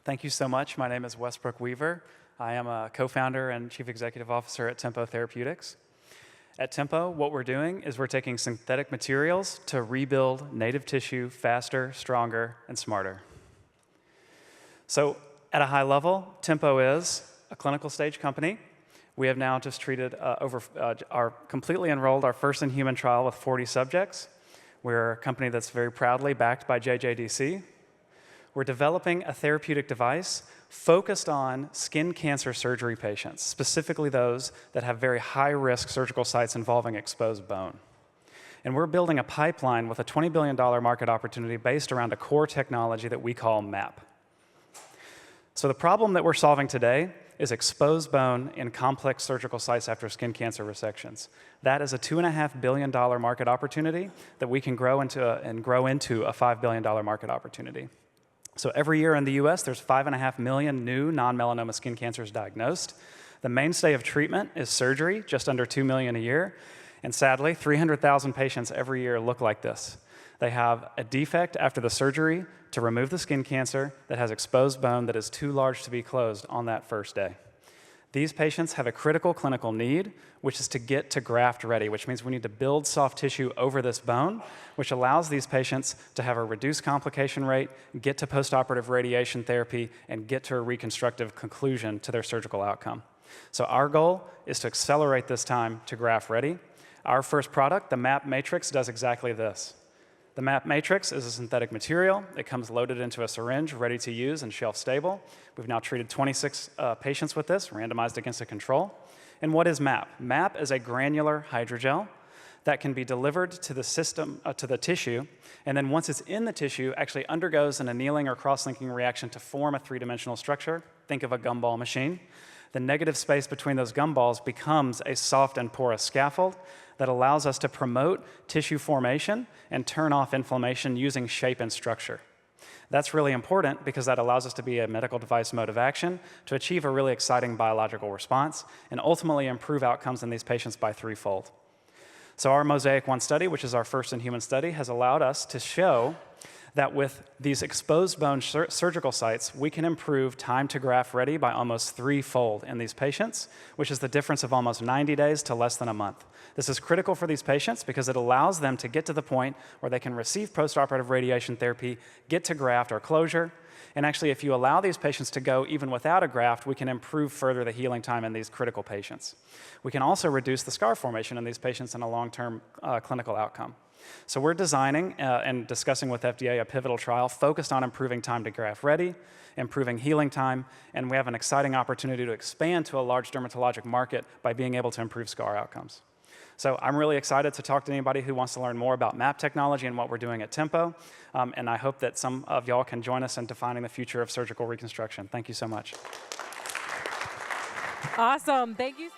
Thank you so much. My name is Westbrook Weaver. I am a co-founder and chief executive officer at Tempo Therapeutics. At Tempo, what we're doing is we're taking synthetic materials to rebuild native tissue faster, stronger, and smarter. So at a high level, Tempo is a clinical stage company. We have now just treated completely enrolled our first in-human trial with 40 subjects. We're a company that's very proudly backed by JJDC. We're developing a therapeutic device focused on skin cancer surgery patients, specifically those that have very high-risk surgical sites involving exposed bone. And we're building a pipeline with a $20 billion market opportunity based around a core technology that we call MAP. So the problem that we're solving today is exposed bone in complex surgical sites after skin cancer resections. That is a $2.5 billion market opportunity that we can grow into a $5 billion market opportunity. So every year in the US, there's 5.5 million new non-melanoma skin cancers diagnosed. The mainstay of treatment is surgery, just under 2 million a year. And sadly, 300,000 patients every year look like this. They have a defect after the surgery to remove the skin cancer that has exposed bone that is too large to be closed on that first day. These patients have a critical clinical need, which is to get to graft ready, which means we need to build soft tissue over this bone, which allows these patients to have a reduced complication rate, get to post-operative radiation therapy, and get to a reconstructive conclusion to their surgical outcome. So our goal is to accelerate this time to graft ready. Our first product, the MAP Matrix, does exactly this. The MAP Matrix is a synthetic material. It comes loaded into a syringe, ready to use and shelf stable. We've now treated 26 patients with this, randomized against a control. And what is MAP? MAP is a granular hydrogel that can be delivered to the system, to the tissue, and then once it's in the tissue, actually undergoes an annealing or cross-linking reaction to form a three-dimensional structure. Think of a gumball machine. The negative space between those gumballs becomes a soft and porous scaffold that allows us to promote tissue formation and turn off inflammation using shape and structure. That's really important because that allows us to be a medical device mode of action to achieve a really exciting biological response and ultimately improve outcomes in these patients by threefold. So our Mosaic 1 study, which is our first in-human study, has allowed us to show that with these exposed bone surgical sites, we can improve time to graft ready by almost threefold in these patients, which is the difference of almost 90 days to less than a month. This is critical for these patients because it allows them to get to the point where they can receive post-operative radiation therapy, get to graft or closure, and actually if you allow these patients to go even without a graft, we can improve further the healing time in these critical patients. We can also reduce the scar formation in these patients in a long-term clinical outcome. So we're designing and discussing with FDA a pivotal trial focused on improving time to graft ready, improving healing time, and we have an exciting opportunity to expand to a large dermatologic market by being able to improve scar outcomes. So I'm really excited to talk to anybody who wants to learn more about MAP technology and what we're doing at Tempo, and I hope that some of y'all can join us in defining the future of surgical reconstruction. Thank you so much. Awesome. Thank you.